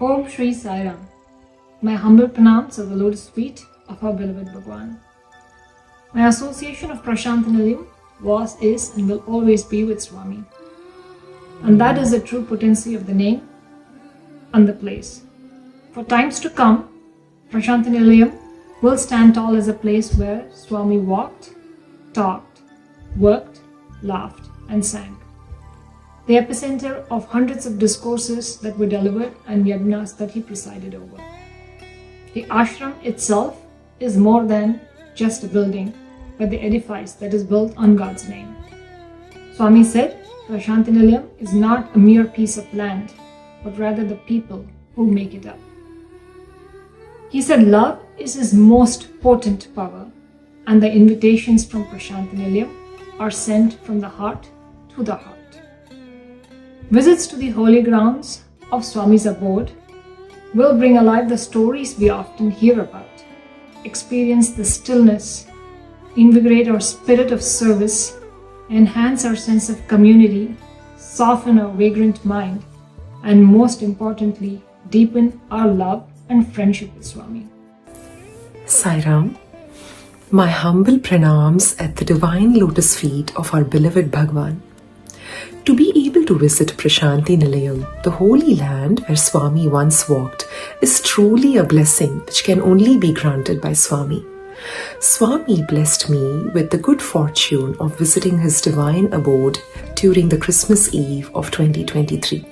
Om Shri Sai Ram. My humble pranams of the lotus feet of our beloved Bhagwan. My association of Prasanthi Nilayam was, is and will always be with Swami. And that is the true potency of the name and the place. For times to come, Prasanthi Nilayam will stand tall as a place where Swami walked, talked, worked, laughed and sang. The epicenter of hundreds of discourses that were delivered and yajnas that he presided over. The ashram itself is more than just a building, but the edifice that is built on God's name. Swami said, Prasanthi Nilayam is not a mere piece of land, but rather the people who make it up. He said love is his most potent power, and the invitations from Prasanthi Nilayam are sent from the heart to the heart. Visits to the holy grounds of Swami's abode will bring alive the stories we often hear about, experience the stillness, invigorate our spirit of service, enhance our sense of community, soften our vagrant mind, and most importantly, deepen our love and friendship with Swami. Sai Ram, my humble pranams at the divine lotus feet of our beloved Bhagwan. To be able to visit Prasanthi Nilayam, the holy land where Swami once walked, is truly a blessing which can only be granted by Swami. Swami blessed me with the good fortune of visiting his divine abode during the Christmas Eve of 2023.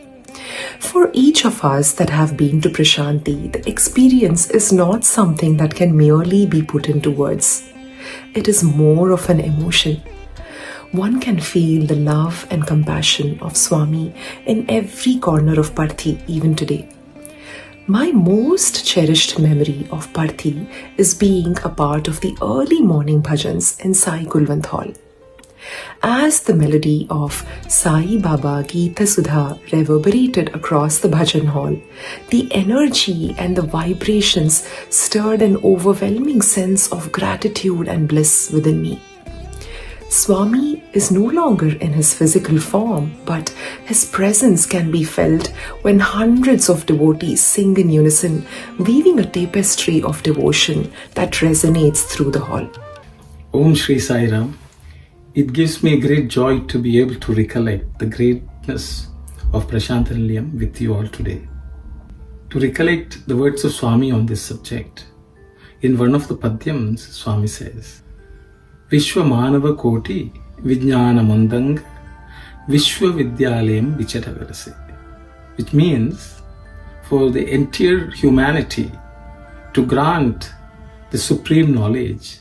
For each of us that have been to Prasanthi, the experience is not something that can merely be put into words. It is more of an emotion. One can feel the love and compassion of Swami in every corner of Parthi even today. My most cherished memory of Parthi is being a part of the early morning bhajans in Sai Kulwant Hall. As the melody of Sai Baba Geeta Sudha reverberated across the bhajan hall, the energy and the vibrations stirred an overwhelming sense of gratitude and bliss within me. Swami is no longer in his physical form, but his presence can be felt when hundreds of devotees sing in unison, weaving a tapestry of devotion that resonates through the hall. Om Shri Sai Ram. It gives me great joy to be able to recollect the greatness of Prasanthi Nilayam with you all today. To recollect the words of Swami on this subject, in one of the Padyams, Swami says, Vishwa Manava Koti Vijnana Mandang Vishwa Vidyalayam Vichatavarase, which means for the entire humanity to grant the supreme knowledge,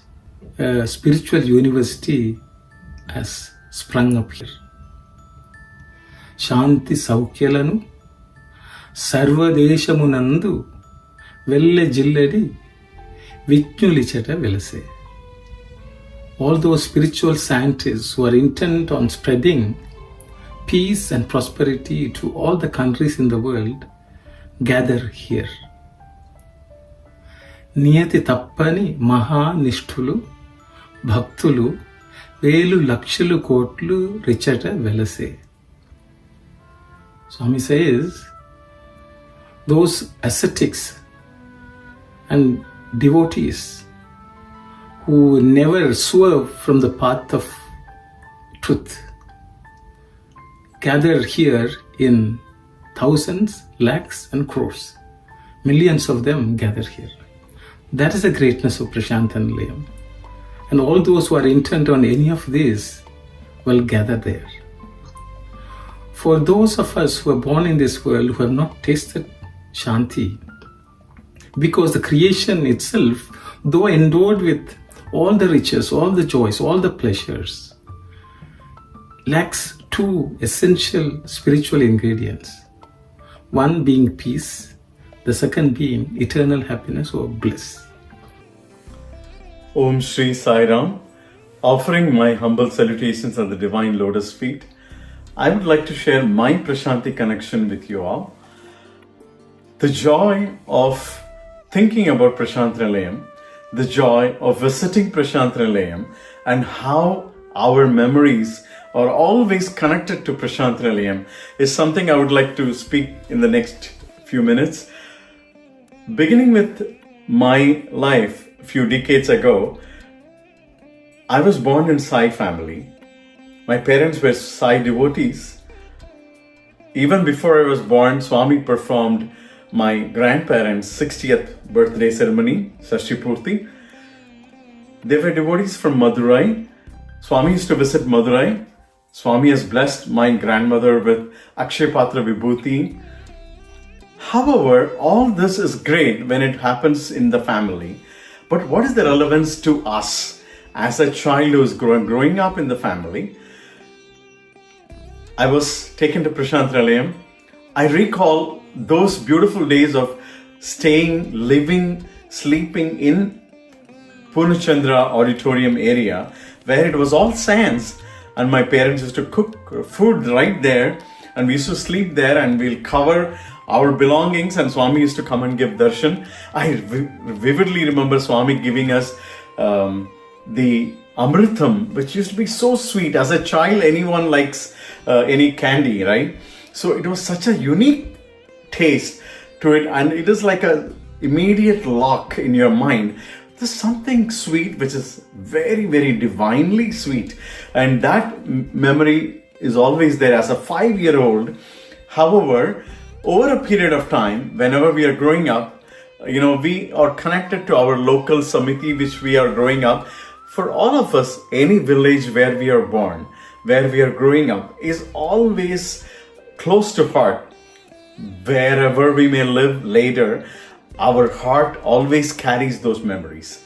a spiritual university has sprung up here. Shanti Saukyalanu Sarvadeshamunandu Velle Jilladi Vijnulichata Velase. All those spiritual scientists who are intent on spreading peace and prosperity to all the countries in the world gather here. Niyati Tappani Maha Nishtulu Bhaktulu Velu Lakshulu Kotlu Richata Velase. Swami says, those ascetics and devotees who never swerve from the path of truth gather here in thousands, lakhs and crores. Millions of them gather here. That is the greatness of Prasanthi Nilayam. And all those who are intent on any of these will gather there. For those of us who are born in this world who have not tasted Shanti, because the creation itself, though endowed with all the riches, all the joys, all the pleasures, lacks two essential spiritual ingredients. One being peace, the second being eternal happiness or bliss. Om Shri Sai Ram. Offering my humble salutations on the divine lotus feet, I would like to share my Prasanthi connection with you all. The joy of thinking about Prasanthi Nilayam, the joy of visiting Prasanthi Nilayam, and how our memories are always connected to Prasanthi Nilayam is something I would like to speak in the next few minutes. Beginning with my life a few decades ago, I was born in Sai family. My parents were Sai devotees. Even before I was born, Swami performed my grandparents' 60th birthday ceremony, Shashti Purti. They were devotees from Madhuri. Swami used to visit Madhuri. Swami has blessed my grandmother with Akshay Patra Vibhuti. However, all this is great when it happens in the family. But what is the relevance to us as a child who is growing up in the family? I was taken to Prasanthi Nilayam. I recall those beautiful days of staying, living, sleeping in Purnachandra auditorium area where it was all science, and my parents used to cook food right there, and we used to sleep there, and we'll cover our belongings, and Swami used to come and give darshan. I vividly remember Swami giving us the amritam, which used to be so sweet. As a child, anyone likes any candy, right? So it was such a unique taste to it, and it is like a immediate lock in your mind. There's something sweet which is very, very divinely sweet, and that memory is always there as a 5-year-old. However, over a period of time, whenever we are growing up, we are connected to our local samiti which we are growing up. For all of us, any village where we are born, where we are growing up, is always close to heart. Wherever we may live later, our heart always carries those memories.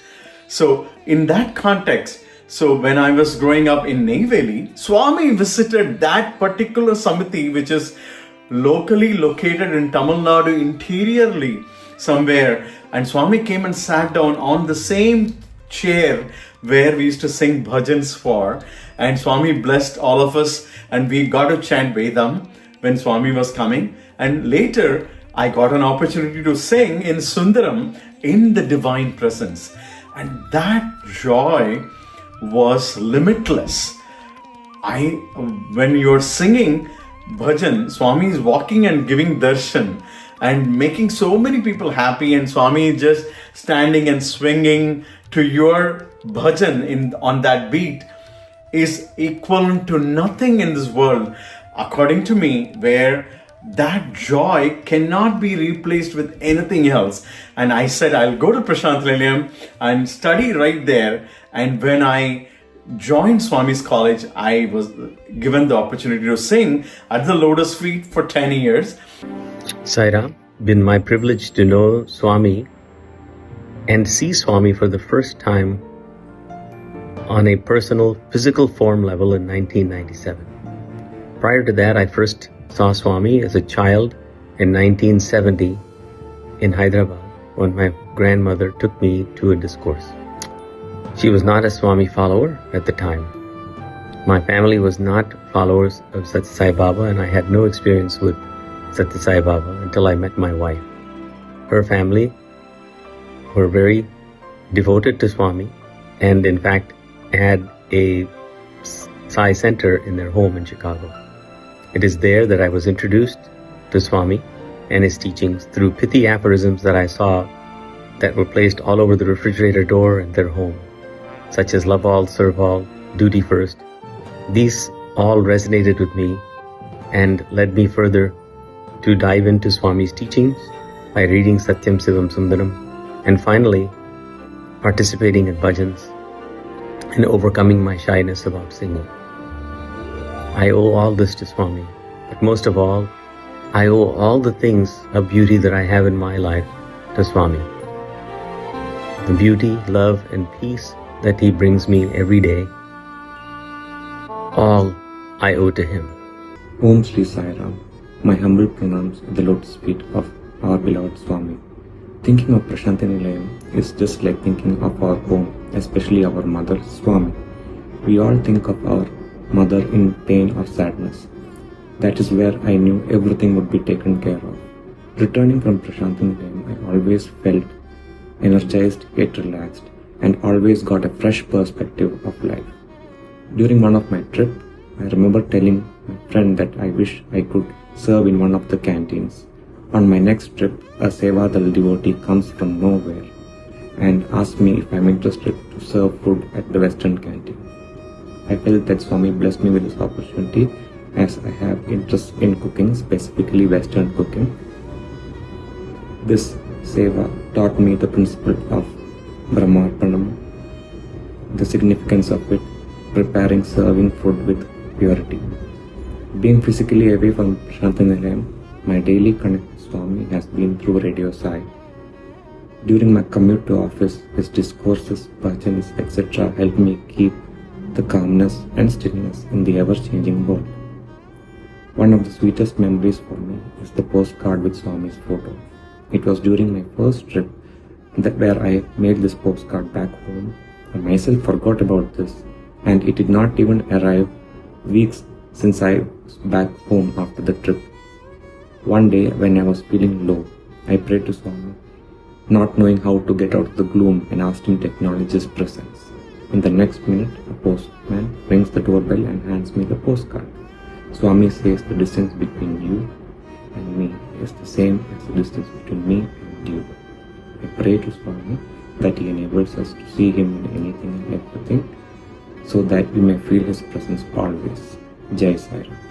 So in that context, when I was growing up in Neyveli, Swami visited that particular samiti which is locally located in Tamil Nadu interiorly somewhere, and Swami came and sat down on the same chair where we used to sing bhajans for, and Swami blessed all of us, and we got to chant Vedam when Swami was coming. And later I got an opportunity to sing in Sundaram in the divine presence, and that joy was limitless. When you're singing bhajan, Swami is walking and giving darshan and making so many people happy, and Swami is just standing and swinging to your bhajan on that beat is equivalent to nothing in this world, according to me, where that joy cannot be replaced with anything else. And I said, I'll go to Prasanthi Nilayam and study right there. And when I joined Swami's college, I was given the opportunity to sing at the Lotus Feet for 10 years. Sairam, been my privilege to know Swami and see Swami for the first time on a personal physical form level in 1997. Prior to that, I first saw Swami as a child in 1970 in Hyderabad when my grandmother took me to a discourse. She was not a Swami follower at the time. My family was not followers of Satya Sai Baba, and I had no experience with Satya Sai Baba until I met my wife. Her family were very devoted to Swami, and in fact had a Sai center in their home in Chicago. It is there that I was introduced to Swami and his teachings through pithy aphorisms that I saw that were placed all over the refrigerator door in their home, such as love all, serve all, duty first. These all resonated with me and led me further to dive into Swami's teachings by reading Satyam Sivam Sundaram, and finally participating in bhajans and overcoming my shyness about singing. I owe all this to Swami, but most of all, I owe all the things of beauty that I have in my life to Swami. The beauty, love, and peace that he brings me every day, all I owe to him. Om Shri Sai Ram. My humble pranams at the lotus feet of our beloved Swami. Thinking of Prasanthi Nilayam is just like thinking of our home, especially our mother, Swami. We all think of our mother in pain or sadness. That is where I knew everything would be taken care of. Returning from Prasanthi Nilayam, I always felt energized yet relaxed, and always got a fresh perspective of life. During one of my trips, I remember telling my friend that I wish I could serve in one of the canteens. On my next trip, a Sevadal devotee comes from nowhere and asks me if I'm interested to serve food at the Western canteen. I felt that Swami blessed me with this opportunity as I have interest in cooking, specifically Western cooking. This Seva taught me the principle of Brahmarpanam, the significance of it, preparing serving food with purity. Being physically away from Prasanthi Nilayam, my daily connect with Swami has been through Radio Sai. During my commute to office, his discourses, bhajans, etc. helped me keep the calmness and stillness in the ever-changing world. One of the sweetest memories for me is the postcard with Swami's photo. It was during my first trip where I made this postcard back home. I myself forgot about this, and it did not even arrive weeks since I was back home after the trip. One day when I was feeling low, I prayed to Swami, not knowing how to get out of the gloom, and asked him to acknowledge his presence. In the next minute, a postman rings the doorbell and hands me the postcard. Swami says the distance between you and me is the same as the distance between me and you. I pray to Swami that he enables us to see him in anything and everything, so that we may feel his presence always. Jai Sai Ram.